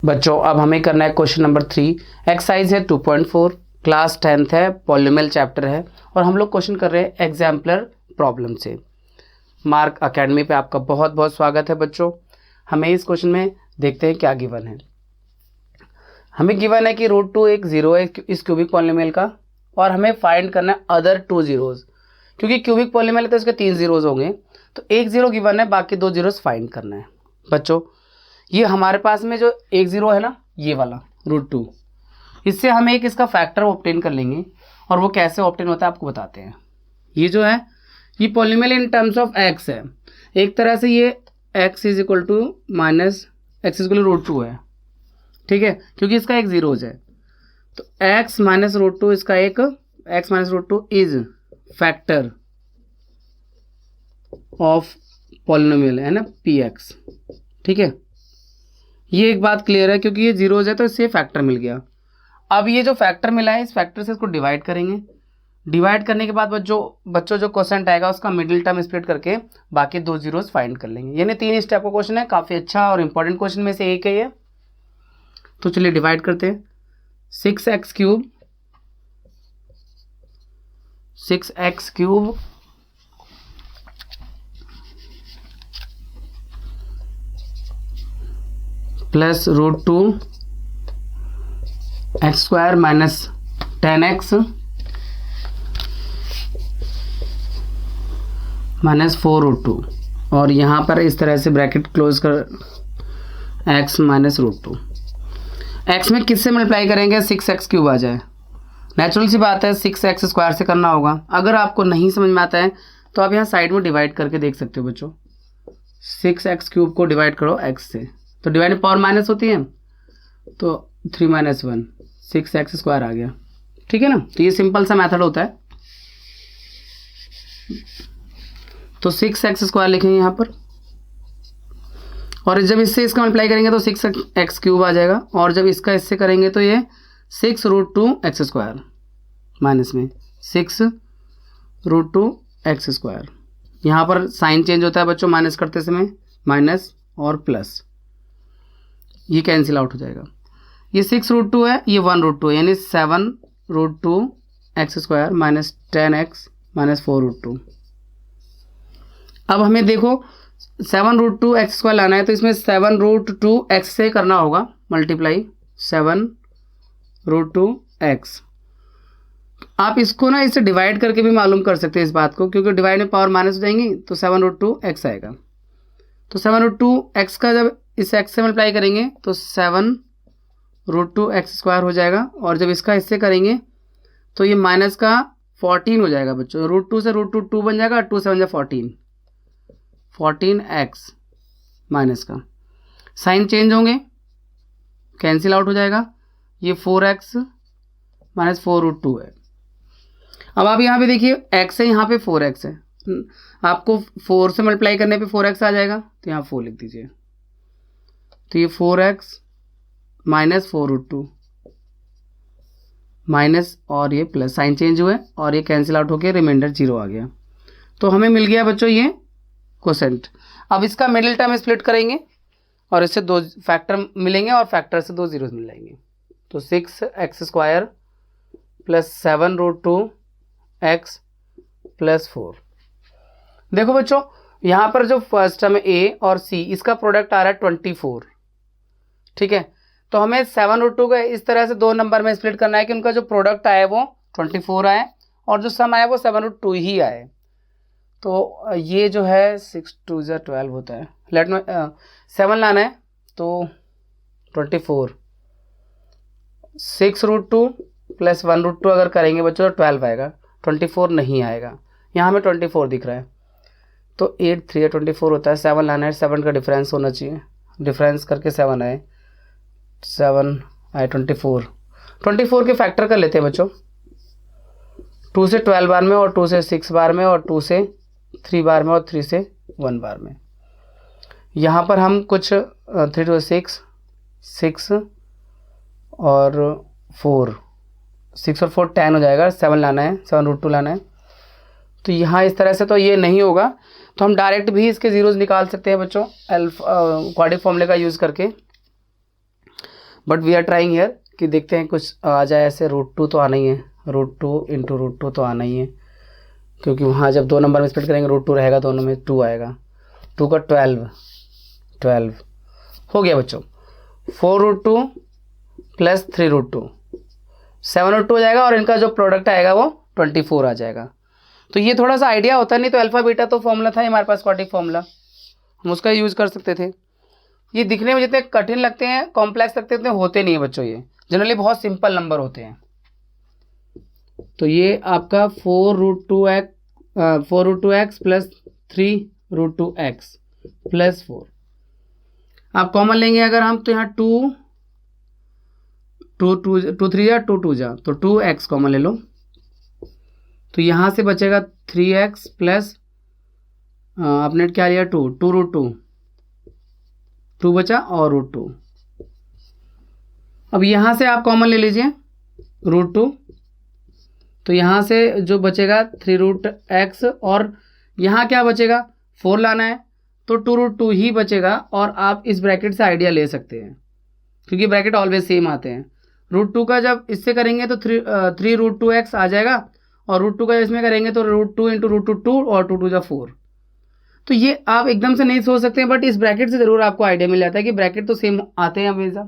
बच्चों अब हमें करना है क्वेश्चन नंबर 3। एक्सरसाइज है 2.4, क्लास 10th है, पॉलिनोमियल चैप्टर है और हम लोग क्वेश्चन कर रहे हैं एग्जाम्पलर प्रॉब्लम से। मार्क एकेडमी पे आपका बहुत बहुत स्वागत है बच्चों। हमें इस क्वेश्चन में देखते हैं क्या गिवन है। हमें गिवन है कि √2 एक जीरो है इस क्यूबिक पॉलिनोमियल का और हमें फाइंड करना है अदर 2 जीरोज, क्योंकि क्यूबिक पॉलिनोमियल है तो इसके 3 जीरोज होंगे, तो एक जीरो गिवन है, बाकी 2 जीरोज फाइंड करना है। बच्चों ये हमारे पास में जो एक जीरो है ना, ये वाला √2, इससे हम एक इसका फैक्टर ऑब्टेन कर लेंगे और वो कैसे ऑब्टेन होता है आपको बताते हैं। ये जो है ये polynomial in terms of x है, एक तरह से ये x is equal to minus x is equal to √2 है, ठीक है, क्योंकि इसका एक जीरोज है। तो x माइनस √2 इसका एक x minus √2 is factor of polynomial है ना px, ठीक है। ये एक बात क्लियर है, क्योंकि ये जीरोज है तो इससे फैक्टर मिल गया। अब ये जो फैक्टर मिला है इस फैक्टर से इसको डिवाइड करेंगे। डिवाइड करने के बाद बच्चों जो क्वेश्चन आएगा उसका मिडिल टर्म स्प्लिट करके बाकी 2 जीरोज फाइंड कर लेंगे। यानी 3 स्टेप का क्वेश्चन है, काफ़ी अच्छा और इंपॉर्टेंट क्वेश्चन में से एक है ये। तो चलिए डिवाइड करते हैं। 6x cube plus √2 x square minus 10x minus 4√2 और यहाँ पर इस तरह से ब्रैकेट क्लोज कर x माइनस √2। x में किससे मल्टीप्लाई करेंगे 6x क्यूब आ जाए। नेचुरल सी बात है 6x स्क्वायर से करना होगा। अगर आपको नहीं समझ में आता है तो आप यहाँ साइड में डिवाइड करके देख सकते हो बच्चों। 6x क्यूब को डिवाइड करो x से, तो डिवाइड में पावर माइनस होती है, तो 3 - 1 6x स्क्वायर आ गया, ठीक है ना। तो ये सिंपल सा मेथड होता है। तो 6x स्क्वायर लिखेंगे यहाँ पर, और जब इससे इसका मल्टीप्लाई करेंगे तो 6x क्यूब आ जाएगा, और जब इसका इससे करेंगे तो ये 6√2 एक्स स्क्वायर माइनस में 6√2 एक्स स्क्वायर। यहाँ पर साइन चेंज होता है बच्चों माइनस करते समय, माइनस और प्लस, ये कैंसिल आउट हो जाएगा। ये 6√2 है, ये 1√2 यानी 7√2 x square minus 10x minus 4√2। अब हमें देखो 7√2 एक्स स्क्वायर लाना है, तो इसमें 7√2 एक्स से करना होगा मल्टीप्लाई 7√2 एक्स। आप इसको ना इससे डिवाइड करके भी मालूम कर सकते हैं इस बात को, क्योंकि डिवाइड में पावर माइनस हो जाएंगी तो 7√2 एक्स आएगा। तो 7√2 एक्स का जब इस एक्स से मल्टीप्लाई करेंगे तो 7√2 एक्स स्क्वायर हो जाएगा, और जब इसका इससे करेंगे तो ये माइनस का 14 हो जाएगा बच्चों। √2 से √2 2 बन जाएगा, 2 से बन जाएगा 14 एक्स माइनस का साइन चेंज होंगे, कैंसिल आउट हो जाएगा। ये 4x माइनस 4√2 है। अब आप यहाँ पे देखिए x है, यहाँ पे 4x है, आपको 4 से मल्टीप्लाई करने पे 4x आ जाएगा, तो यहाँ 4 लिख दीजिए। तो ये 4x माइनस 4√2 माइनस और ये प्लस, साइन चेंज हुए और ये कैंसिल आउट होकर रिमाइंडर 0 आ गया। तो हमें मिल गया बच्चों ये क्वोशेंट। अब इसका मिडिल टर्म स्प्लिट करेंगे और इससे 2 फैक्टर मिलेंगे और फैक्टर से 2 जीरोज मिल जाएंगे। तो 6x square plus 7√2 x plus 4। देखो बच्चों यहाँ पर जो फर्स्ट टर्म a और c इसका प्रोडक्ट आ रहा है 24, ठीक है। तो हमें 7√2 का इस तरह से 2 नंबर में स्प्लिट करना है कि उनका जो प्रोडक्ट आए वो 24 आए और जो सम आए वो 7√2 ही आए। तो ये जो है 6 2 12 होता है, लेट में 7 लाना है तो 24, 6√2 प्लस 1√2 अगर करेंगे बच्चों तो 12 आएगा, 24 नहीं आएगा। यहाँ हमें 24 दिख रहा है, तो 8 3 24 होता है। 7 लाना है, 7 का डिफरेंस होना चाहिए, डिफरेंस करके 7 आए, 7 आए 24 के फैक्टर कर लेते हैं बच्चों। 2 से 12 बार में और 2 से 6 बार में और 2 से 3 बार में और 3 से 1 बार में। यहाँ पर हम कुछ 3 to 6 और 4, 6 और 4 10 हो जाएगा। 7 लाना है, 7√2 लाना है। तो यहाँ इस तरह से तो ये नहीं होगा, तो हम डायरेक्ट भी इसके जीरोज निकाल सकते हैं बच्चों क्वाड्रेटिक फॉर्मूले का यूज़ करके। But we are trying here कि देखते हैं कुछ आ जाए ऐसे। √2 तो आना ही है, √2 इंटू √2 तो आना ही है, क्योंकि वहाँ जब 2 नंबर में स्प्लिट करेंगे √2 रहेगा, दोनों में 2 आएगा। 2 का 12 हो गया बच्चों। 4√2 प्लस 3√2 7√2 हो जाएगा, और इनका जो प्रोडक्ट आएगा वो 24 आ जाएगा। तो ये थोड़ा सा आइडिया होता, नहीं तो अल्फा बीटा तो फॉर्मूला था हमारे पास, क्वाड्रेटिक फॉर्मूला, हम उसका यूज़ कर सकते थे। ये दिखने में जितने कठिन लगते हैं, कॉम्प्लेक्स लगते हैं, उतने होते नहीं है बच्चों। ये जनरली बहुत सिंपल नंबर होते हैं। तो ये आपका 4√2x प्लस 3√2x प्लस 4 आप कॉमन लेंगे अगर हम, तो यहाँ 2 3 जा 2 जा, तो 2x कॉमन ले लो। तो यहाँ से बचेगा 3x प्लस आपने क्या लिया 2 बचा और √2। अब यहाँ से आप कॉमन ले लीजिए √2, तो यहाँ से जो बचेगा 3√x, और यहाँ क्या बचेगा 4 लाना है, तो 2√2 ही बचेगा। और आप इस ब्रैकेट से आइडिया ले सकते हैं, क्योंकि ब्रैकेट ऑलवेज सेम आते हैं। √2 का जब इससे करेंगे तो 3√2x आ जाएगा, और √2 का इसमें करेंगे तो √2 इंटू √2 और 2 जा 4। तो ये आप एकदम से नहीं सोच सकते हैं, बट इस ब्रैकेट से ज़रूर आपको आइडिया मिल जाता है कि ब्रैकेट तो सेम आते हैं हमेशा।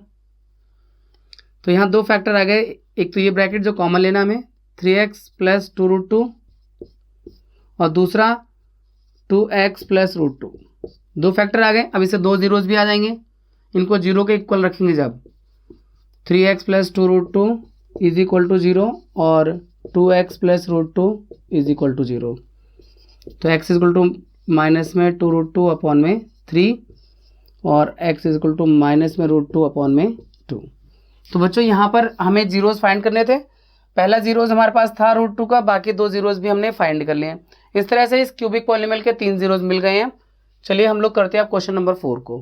तो यहाँ 2 फैक्टर आ गए, एक तो ये ब्रैकेट जो कॉमन लेना हमें 3x प्लस 2√2, और दूसरा 2x प्लस √2, 2 फैक्टर आ गए। अब इससे 2 जीरोज भी आ जाएंगे, इनको 0 के इक्वल रखेंगे जब 3x plus 2√2 is equal to 0 और 2x plus √2 is equal to 0। तो x is equal to minus में 2√2 अपॉन में 3 और x is equal to minus में √2 अपॉन में 2। तो बच्चों यहाँ पर हमें जीरोज फाइंड करने थे। पहला जीरोज हमारे पास था √2 का, बाकी 2 जीरोज भी हमने फाइंड कर लिए हैं। इस तरह से इस क्यूबिक पॉलीनोमियल के 3 जीरोज मिल गए हैं। चलिए हम लोग करते हैं अब क्वेश्चन नंबर 4 को।